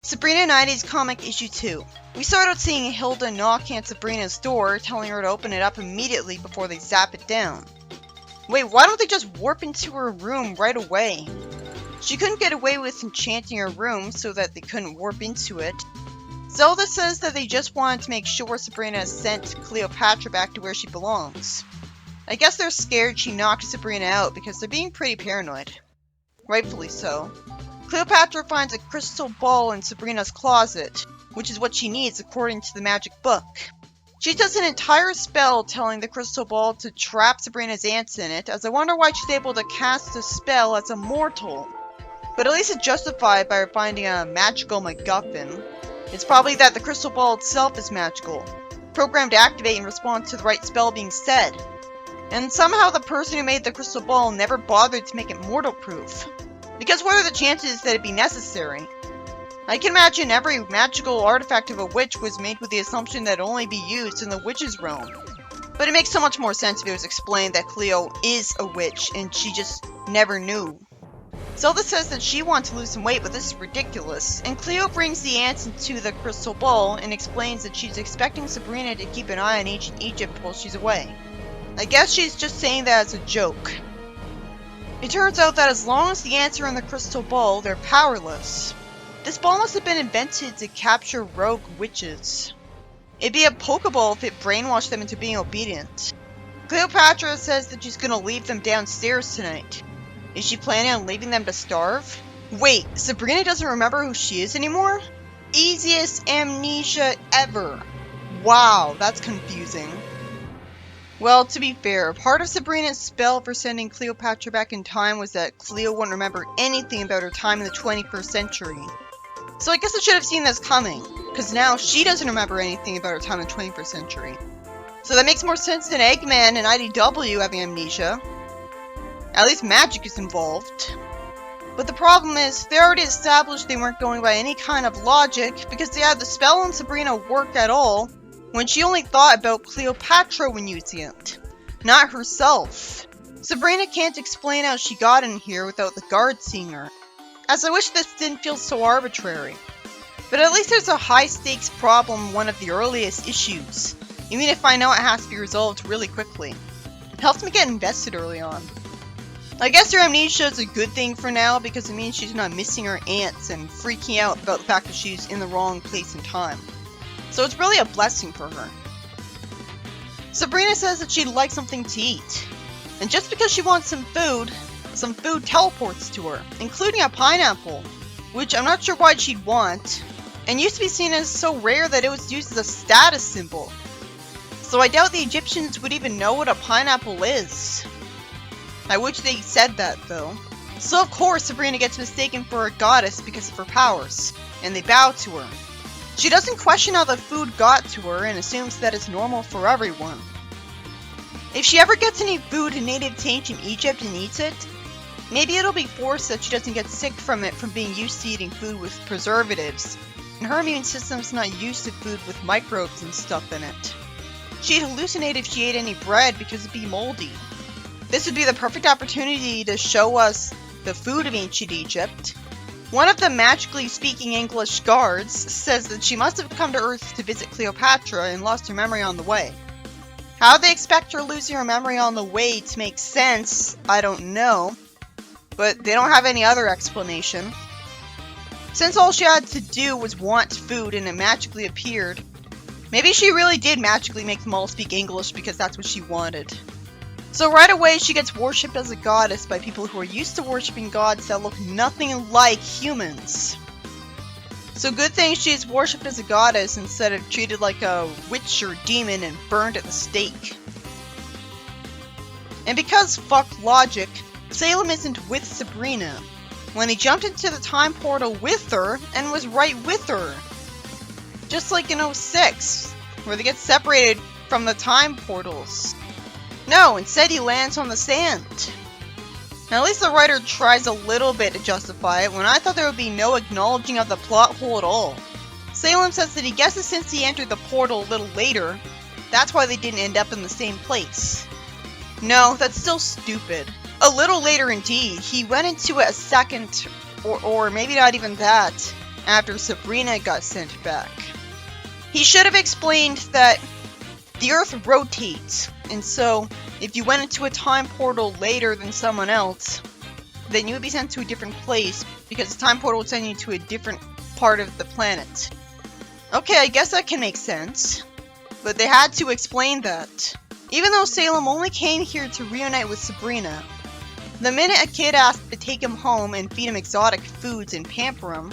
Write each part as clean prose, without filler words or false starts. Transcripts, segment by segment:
Sabrina 90s Comic Issue 2. We start out seeing Hilda knocking at Sabrina's door, telling her to open it up immediately before they zap it down. Wait, why don't they just warp into her room right away? She couldn't get away with enchanting her room so that they couldn't warp into it. Zelda says that they just wanted to make sure Sabrina has sent Cleopatra back to where she belongs. I guess they're scared she knocked Sabrina out because they're being pretty paranoid. Rightfully so. Cleopatra finds a crystal ball in Sabrina's closet, which is what she needs according to the magic book. She does an entire spell telling the crystal ball to trap Sabrina's aunts in it, as I wonder why she's able to cast the spell as a mortal. But at least it's justified by her finding a magical MacGuffin. It's probably that the crystal ball itself is magical, programmed to activate in response to the right spell being said. And somehow the person who made the crystal ball never bothered to make it mortal-proof. Because what are the chances that it'd be necessary? I can imagine every magical artifact of a witch was made with the assumption that it'd only be used in the witch's realm. But it makes so much more sense if it was explained that Cleo is a witch and she just never knew. Zelda says that she wants to lose some weight, but this is ridiculous. And Cleo brings the ants into the crystal ball and explains that she's expecting Sabrina to keep an eye on ancient Egypt while she's away. I guess she's just saying that as a joke. It turns out that as long as the ants are in the crystal ball, they're powerless. This ball must have been invented to capture rogue witches. It'd be a Pokeball if it brainwashed them into being obedient. Cleopatra says that she's gonna leave them downstairs tonight. Is she planning on leaving them to starve? Wait, Sabrina doesn't remember who she is anymore? Easiest amnesia ever. Wow, that's confusing. Well, to be fair, part of Sabrina's spell for sending Cleopatra back in time was that Cleo wouldn't remember anything about her time in the 21st century. So I guess I should have seen this coming, because now she doesn't remember anything about her time in the 21st century. So that makes more sense than Eggman and IDW having amnesia. At least magic is involved. But the problem is, they already established they weren't going by any kind of logic because they had the spell on Sabrina work at all when she only thought about Cleopatra when using it, not herself. Sabrina can't explain how she got in here without the guard seeing her, as I wish this didn't feel so arbitrary. But at least there's a high-stakes problem in one of the earliest issues, even if I know it has to be resolved really quickly. It helps me get invested early on. I guess her amnesia is a good thing for now because it means she's not missing her aunts and freaking out about the fact that she's in the wrong place and time. So it's really a blessing for her. Sabrina says that she'd like something to eat. And just because she wants some food teleports to her, including a pineapple, which I'm not sure why she'd want, and used to be seen as so rare that it was used as a status symbol. So I doubt the Egyptians would even know what a pineapple is. I wish they said that though. So of course Sabrina gets mistaken for a goddess because of her powers, and they bow to her. She doesn't question how the food got to her and assumes that it's normal for everyone. If she ever gets any food native to ancient Egypt and eats it, maybe it'll be forced that she doesn't get sick from it from being used to eating food with preservatives, and her immune system's not used to food with microbes and stuff in it. She'd hallucinate if she ate any bread because it'd be moldy. This would be the perfect opportunity to show us the food of ancient Egypt. One of the magically speaking English guards says that she must have come to Earth to visit Cleopatra and lost her memory on the way. How they expect her losing her memory on the way to make sense, I don't know. But they don't have any other explanation. Since all she had to do was want food and it magically appeared, maybe she really did magically make them all speak English because that's what she wanted. So right away she gets worshipped as a goddess by people who are used to worshipping gods that look nothing like humans. So good thing she's worshipped as a goddess instead of treated like a witch or demon and burned at the stake. And because fuck logic, Salem isn't with Sabrina, when he jumped into the time portal with her and was right with her. Just like in 06, where they get separated from the time portals. No, instead he lands on the sand. Now at least the writer tries a little bit to justify it, when I thought there would be no acknowledging of the plot hole at all. Salem says that he guesses since he entered the portal a little later, that's why they didn't end up in the same place. No, that's still stupid. A little later indeed, he went into it a second, or maybe not even that. after Sabrina got sent back. He should have explained that the Earth rotates, and so if you went into a time portal later than someone else, then you would be sent to a different place because the time portal would send you to a different part of the planet. Okay, I guess that can make sense, but they had to explain that. Even though Salem only came here to reunite with Sabrina, the minute a kid asked to take him home and feed him exotic foods and pamper him,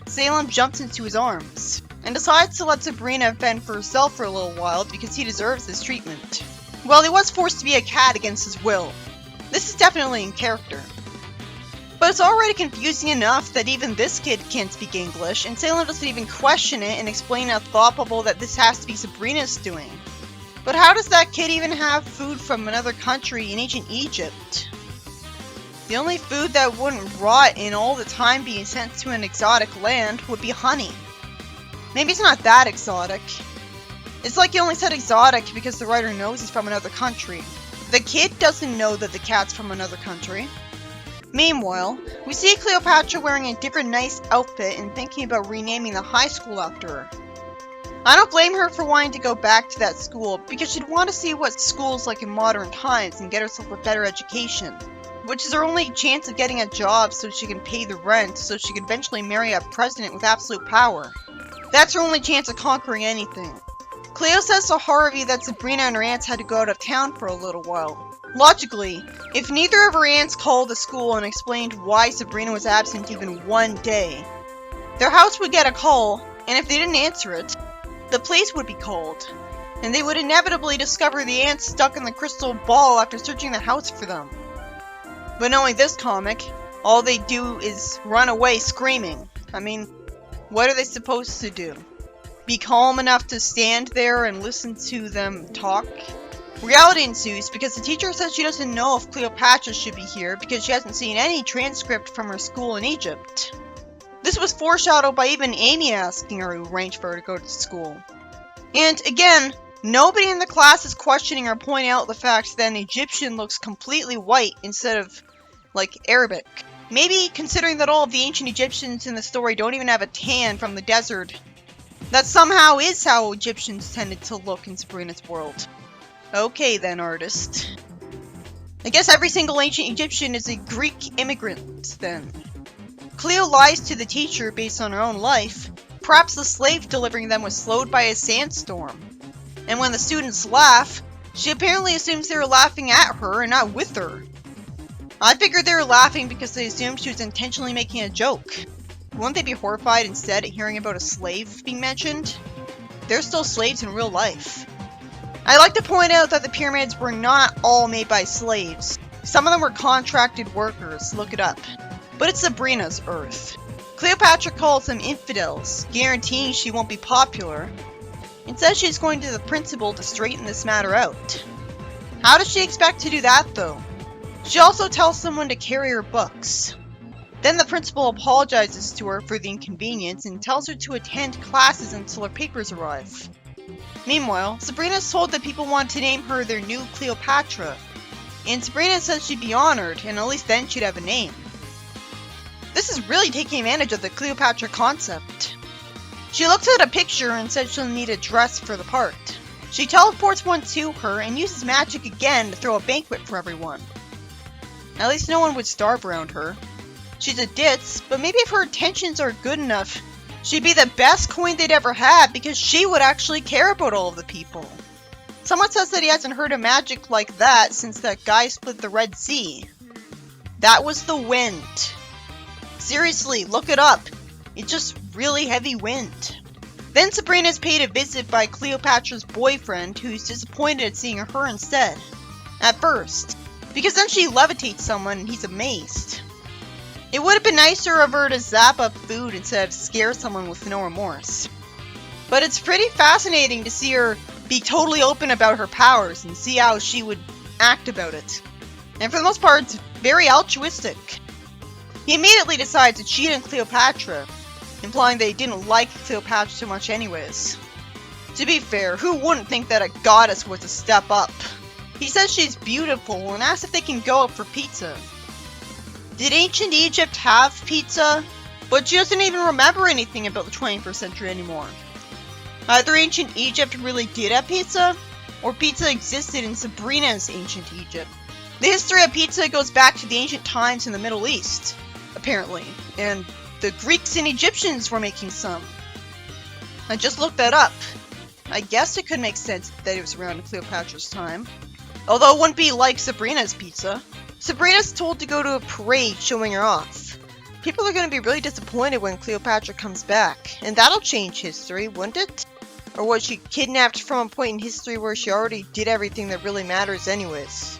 Salem jumps into his arms and decides to let Sabrina fend for herself for a little while because he deserves this treatment. Well, he was forced to be a cat against his will. This is definitely in character. But it's already confusing enough that even this kid can't speak English, and Salem doesn't even question it and explain how thought bubble that this has to be Sabrina's doing. But how does that kid even have food from another country in ancient Egypt? The only food that wouldn't rot in all the time being sent to an exotic land would be honey. Maybe it's not that exotic. It's like you only said exotic because the writer knows he's from another country. The kid doesn't know that the cat's from another country. Meanwhile, we see Cleopatra wearing a different nice outfit and thinking about renaming the high school after her. I don't blame her for wanting to go back to that school because she'd want to see what school's like in modern times and get herself a better education, which is her only chance of getting a job so she can pay the rent so she can eventually marry a president with absolute power. That's her only chance of conquering anything. Cleo says to Harvey that Sabrina and her aunts had to go out of town for a little while. Logically, if neither of her aunts called the school and explained why Sabrina was absent even one day, their house would get a call, and if they didn't answer it, the police would be called, and they would inevitably discover the aunts stuck in the crystal ball after searching the house for them. But knowing this comic, all they do is run away screaming. I mean, what are they supposed to do? Be calm enough to stand there and listen to them talk? Reality ensues because the teacher says she doesn't know if Cleopatra should be here because she hasn't seen any transcript from her school in Egypt. This was foreshadowed by even Amy asking her who arranged for her to go to school. And again, nobody in the class is questioning or pointing out the fact that an Egyptian looks completely white instead of, like, Arabic. Maybe considering that all of the ancient Egyptians in the story don't even have a tan from the desert, that somehow is how Egyptians tended to look in Sabrina's world. Okay then, artist. I guess every single ancient Egyptian is a Greek immigrant, then. Cleo lies to the teacher based on her own life. Perhaps the slave delivering them was slowed by a sandstorm. And when the students laugh, she apparently assumes they were laughing at her and not with her. I figured they were laughing because they assumed she was intentionally making a joke. Wouldn't they be horrified instead at hearing about a slave being mentioned? They're still slaves in real life. I'd like to point out that the pyramids were not all made by slaves. Some of them were contracted workers, look it up. But it's Sabrina's Earth. Cleopatra calls them infidels, guaranteeing she won't be popular, and says she's going to the principal to straighten this matter out. How does she expect to do that though? She also tells someone to carry her books. Then the principal apologizes to her for the inconvenience and tells her to attend classes until her papers arrive. Meanwhile, Sabrina is told that people want to name her their new Cleopatra, and Sabrina says she'd be honored, and at least then she'd have a name. This is really taking advantage of the Cleopatra concept. She looks at a picture and says she'll need a dress for the part. She teleports one to her and uses magic again to throw a banquet for everyone. At least no one would starve around her. She's a ditz, but maybe if her intentions are good enough, she'd be the best queen they'd ever had because she would actually care about all of the people. Someone says that he hasn't heard of magic like that since that guy split the Red Sea. That was the wind. Seriously, look it up. It's just really heavy wind. Then Sabrina is paid a visit by Cleopatra's boyfriend, who's disappointed at seeing her instead. At first. Because then she levitates someone and he's amazed. It would have been nicer of her to zap up food instead of scare someone with no remorse. But it's pretty fascinating to see her be totally open about her powers and see how she would act about it. And for the most part, it's very altruistic. He immediately decides to cheat on Cleopatra, implying that he didn't like Cleopatra so much anyways. To be fair, who wouldn't think that a goddess was a step up? He says she's beautiful and asks if they can go out for pizza. Did ancient Egypt have pizza? But she doesn't even remember anything about the 21st century anymore. Either ancient Egypt really did have pizza, or pizza existed in Sabrina's ancient Egypt. The history of pizza goes back to the ancient times in the Middle East, apparently, and the Greeks and Egyptians were making some. I just looked that up. I guess it could make sense that it was around Cleopatra's time. Although it wouldn't be like Sabrina's pizza. Sabrina's told to go to a parade showing her off. People are going to be really disappointed when Cleopatra comes back, and that'll change history, wouldn't it? Or was she kidnapped from a point in history where she already did everything that really matters anyways?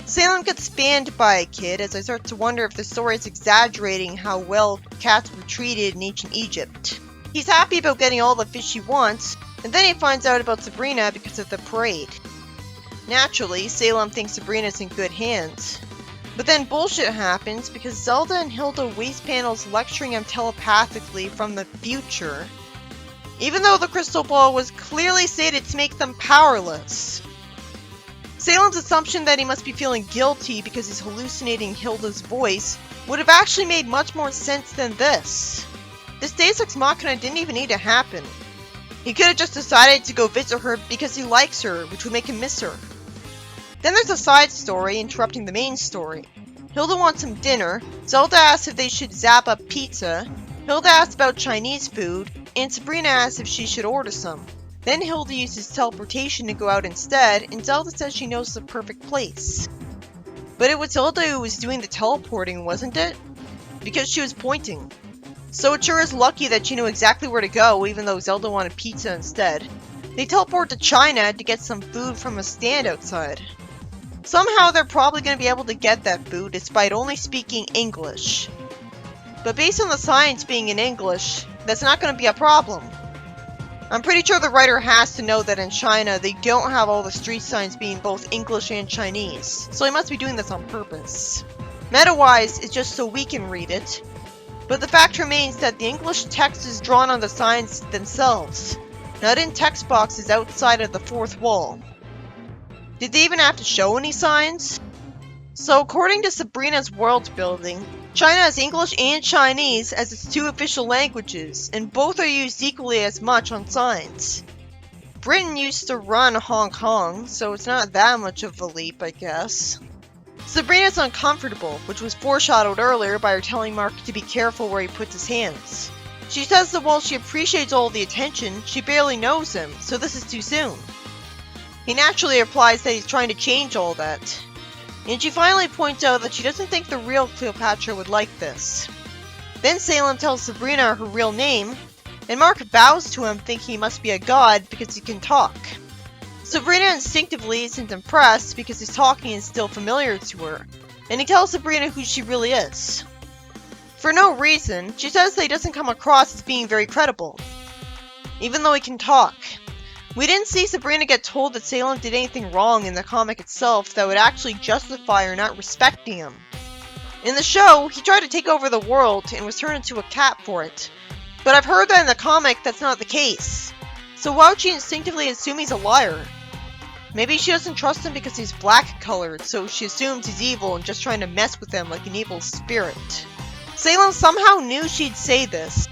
Salem gets spanned by a kid as I start to wonder if the story is exaggerating how well cats were treated in ancient Egypt. He's happy about getting all the fish he wants, and then he finds out about Sabrina because of the parade. Naturally, Salem thinks Sabrina's in good hands. But then bullshit happens because Zelda and Hilda waste panels lecturing him telepathically from the future, even though the crystal ball was clearly stated to make them powerless. Salem's assumption that he must be feeling guilty because he's hallucinating Hilda's voice would have actually made much more sense than this. This Deus Ex Machina didn't even need to happen. He could have just decided to go visit her because he likes her, which would make him miss her. Then there's a side story interrupting the main story. Hilda wants some dinner, Zelda asks if they should zap up pizza, Hilda asks about Chinese food, and Sabrina asks if she should order some. Then Hilda uses teleportation to go out instead, and Zelda says she knows the perfect place. But it was Hilda who was doing the teleporting, wasn't it? Because she was pointing. So it sure is lucky that she knew exactly where to go, even though Zelda wanted pizza instead. They teleport to China to get some food from a stand outside. Somehow they're probably going to be able to get that food despite only speaking English. But based on the signs being in English, that's not going to be a problem. I'm pretty sure the writer has to know that in China they don't have all the street signs being both English and Chinese, so he must be doing this on purpose. Meta-wise, it's just so we can read it, but the fact remains that the English text is drawn on the signs themselves, not in text boxes outside of the fourth wall. Did they even have to show any signs? So according to Sabrina's world building, China has English and Chinese as its two official languages, and both are used equally as much on signs. Britain used to run Hong Kong, so it's not that much of a leap, I guess. Sabrina's uncomfortable, which was foreshadowed earlier by her telling Mark to be careful where he puts his hands. She says that while she appreciates all the attention, she barely knows him, so this is too soon. He naturally replies that he's trying to change all that. And she finally points out that she doesn't think the real Cleopatra would like this. Then Salem tells Sabrina her real name, and Mark bows to him thinking he must be a god because he can talk. Sabrina instinctively isn't impressed because his talking is still familiar to her, and he tells Sabrina who she really is. For no reason, she says that he doesn't come across as being very credible, even though he can talk. We didn't see Sabrina get told that Salem did anything wrong in the comic itself that would actually justify her not respecting him. In the show, he tried to take over the world and was turned into a cat for it. But I've heard that in the comic that's not the case. So why would she instinctively assume he's a liar? Maybe she doesn't trust him because he's black-colored, so she assumes he's evil and just trying to mess with him like an evil spirit. Salem somehow knew she'd say this,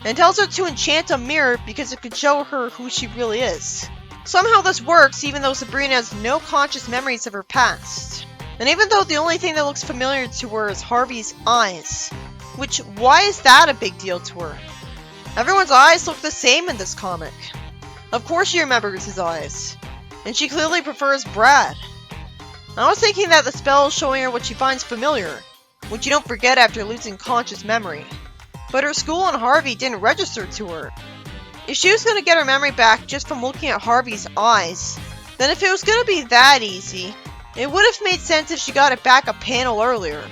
and tells her to enchant a mirror because it could show her who she really is. Somehow this works even though Sabrina has no conscious memories of her past. And even though the only thing that looks familiar to her is Harvey's eyes. Which, why is that a big deal to her? Everyone's eyes look the same in this comic. Of course she remembers his eyes. And she clearly prefers Brad. I was thinking that the spell is showing her what she finds familiar, which you don't forget after losing conscious memory. But her school and Harvey didn't register to her. If she was going to get her memory back just from looking at Harvey's eyes, then if it was going to be that easy, it would have made sense if she got it back a panel earlier.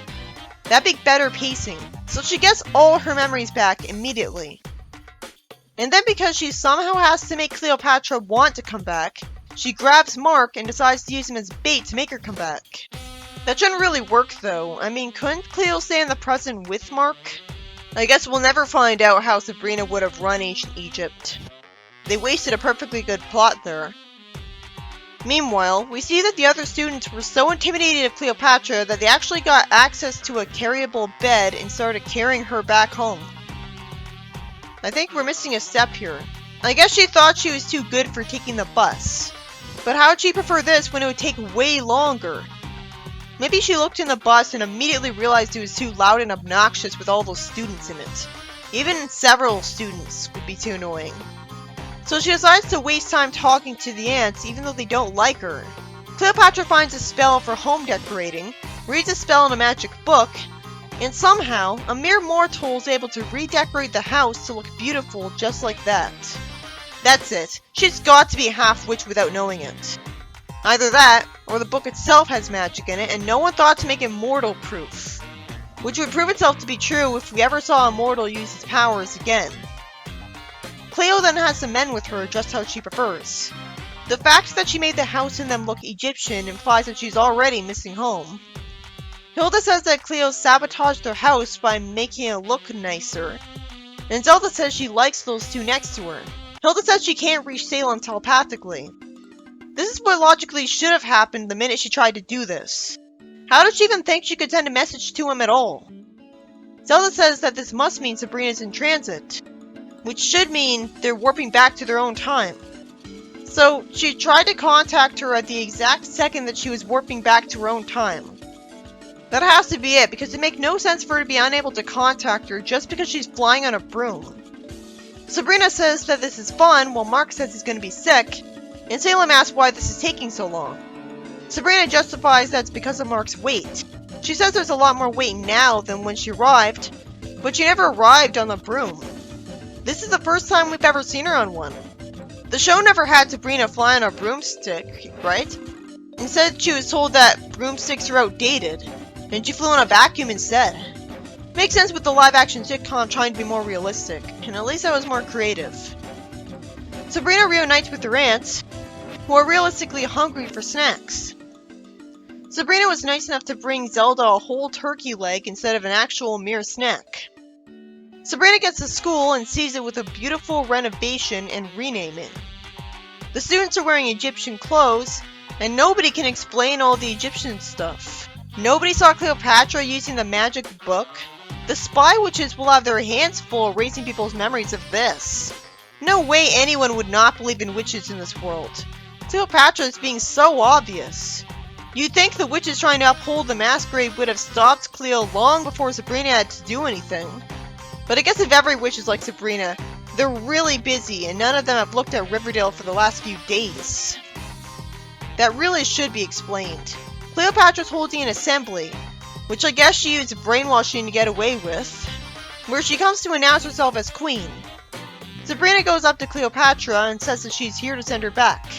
That'd be better pacing, so she gets all her memories back immediately. And then because she somehow has to make Cleopatra want to come back, she grabs Mark and decides to use him as bait to make her come back. That shouldn't really work though. I mean, couldn't Cleo stay in the present with Mark? I guess we'll never find out how Sabrina would have run ancient Egypt. They wasted a perfectly good plot there. Meanwhile, we see that the other students were so intimidated of Cleopatra that they actually got access to a carryable bed and started carrying her back home. I think we're missing a step here. I guess she thought she was too good for taking the bus. But how would she prefer this when it would take way longer? Maybe she looked in the bus and immediately realized it was too loud and obnoxious with all those students in it. Even several students would be too annoying. So she decides to waste time talking to the ants even though they don't like her. Cleopatra finds a spell for home decorating, reads a spell in a magic book, and somehow, a mere mortal is able to redecorate the house to look beautiful just like that. That's it. She's got to be a half-witch without knowing it. Either that, or the book itself has magic in it and no one thought to make it mortal-proof. Which would prove itself to be true if we ever saw a mortal use his powers again. Cleo then has some men with her just how she prefers. The fact that she made the house and them look Egyptian implies that she's already missing home. Hilda says that Cleo sabotaged their house by making it look nicer. And Zelda says she likes those two next to her. Hilda says she can't reach Salem telepathically. This is what logically should have happened the minute she tried to do this. How did she even think she could send a message to him at all? Zelda says that this must mean Sabrina's in transit, which should mean they're warping back to their own time. So she tried to contact her at the exact second that she was warping back to her own time. That has to be it, because it makes no sense for her to be unable to contact her just because she's flying on a broom. Sabrina says that this is fun, while Mark says he's going to be sick, and Salem asks why this is taking so long. Sabrina justifies that's because of Mark's weight. She says there's a lot more weight now than when she arrived, but she never arrived on the broom. This is the first time we've ever seen her on one. The show never had Sabrina fly on a broomstick, right? Instead, she was told that broomsticks are outdated, and she flew on a vacuum instead. Makes sense with the live-action sitcom trying to be more realistic, and at least I was more creative. Sabrina reunites with her aunts, who are realistically hungry for snacks. Sabrina was nice enough to bring Zelda a whole turkey leg instead of an actual mere snack. Sabrina gets to school and sees it with a beautiful renovation and renaming. The students are wearing Egyptian clothes, and nobody can explain all the Egyptian stuff. Nobody saw Cleopatra using the magic book. The spy witches will have their hands full erasing people's memories of this. No way anyone would not believe in witches in this world. Cleopatra is being so obvious. You'd think the witches trying to uphold the masquerade would have stopped Cleo long before Sabrina had to do anything. But I guess if every witch is like Sabrina, they're really busy and none of them have looked at Riverdale for the last few days. That really should be explained. Cleopatra's holding an assembly, which I guess she used brainwashing to get away with, where she comes to announce herself as queen. Sabrina goes up to Cleopatra and says that she's here to send her back.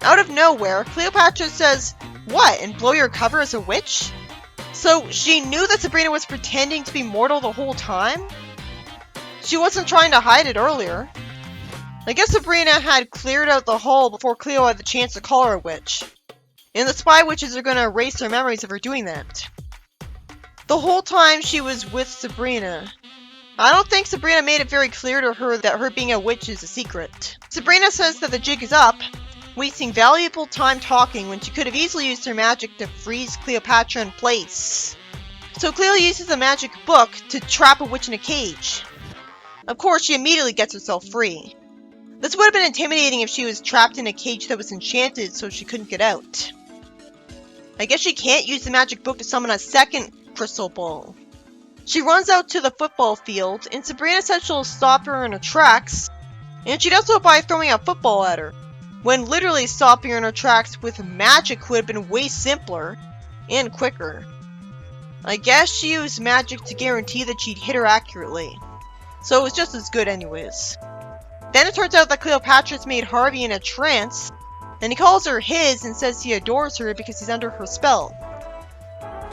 Out of nowhere, Cleopatra says, "What, and blow your cover as a witch?" So she knew that Sabrina was pretending to be mortal the whole time? She wasn't trying to hide it earlier. I guess Sabrina had cleared out the hall before Cleo had the chance to call her a witch. And the spy witches are going to erase their memories of her doing that. The whole time she was with Sabrina, I don't think Sabrina made it very clear to her that her being a witch is a secret. Sabrina says that the jig is up, wasting valuable time talking when she could have easily used her magic to freeze Cleopatra in place. So Cleo uses the magic book to trap a witch in a cage. Of course, she immediately gets herself free. This would have been intimidating if she was trapped in a cage that was enchanted so she couldn't get out. I guess she can't use the magic book to summon a second crystal ball. She runs out to the football field, and Sabrina says she'll stop her in her tracks, and she does so by throwing a football at her, when literally stopping her in her tracks with magic would have been way simpler and quicker. I guess she used magic to guarantee that she'd hit her accurately, so it was just as good anyways. Then it turns out that Cleopatra's made Harvey in a trance, and he calls her his and says he adores her because he's under her spell.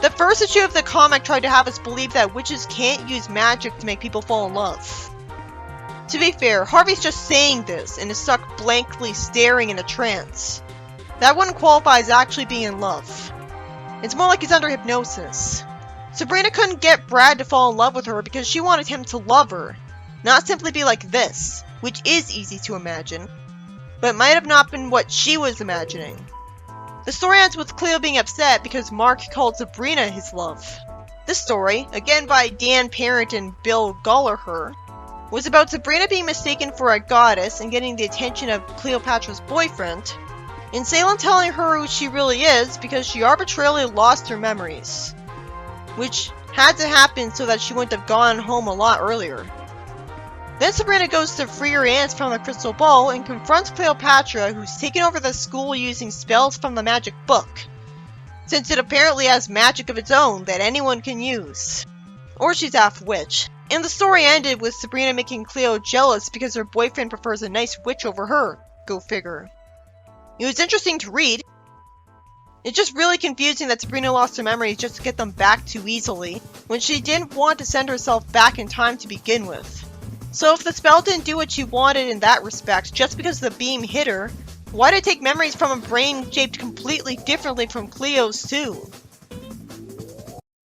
The first issue of the comic tried to have us believe that witches can't use magic to make people fall in love. To be fair, Harvey's just saying this and is stuck blankly staring in a trance. That wouldn't qualify as actually being in love. It's more like he's under hypnosis. Sabrina couldn't get Brad to fall in love with her because she wanted him to love her, not simply be like this, which is easy to imagine, but might have not been what she was imagining. The story ends with Cleo being upset because Mark called Sabrina his love. This story, again by Dan Parent and Bill Gallagher, was about Sabrina being mistaken for a goddess and getting the attention of Cleopatra's boyfriend, and Salem telling her who she really is because she arbitrarily lost her memories, which had to happen so that she wouldn't have gone home a lot earlier. Then Sabrina goes to free her aunt from the crystal ball and confronts Cleopatra, who's taken over the school using spells from the magic book, since it apparently has magic of its own that anyone can use. Or she's half witch. And the story ended with Sabrina making Cleo jealous because her boyfriend prefers a nice witch over her. Go figure. It was interesting to read. It's just really confusing that Sabrina lost her memories just to get them back too easily, when she didn't want to send herself back in time to begin with. So if the spell didn't do what she wanted in that respect just because the beam hit her, why did it take memories from a brain shaped completely differently from Cleo's too?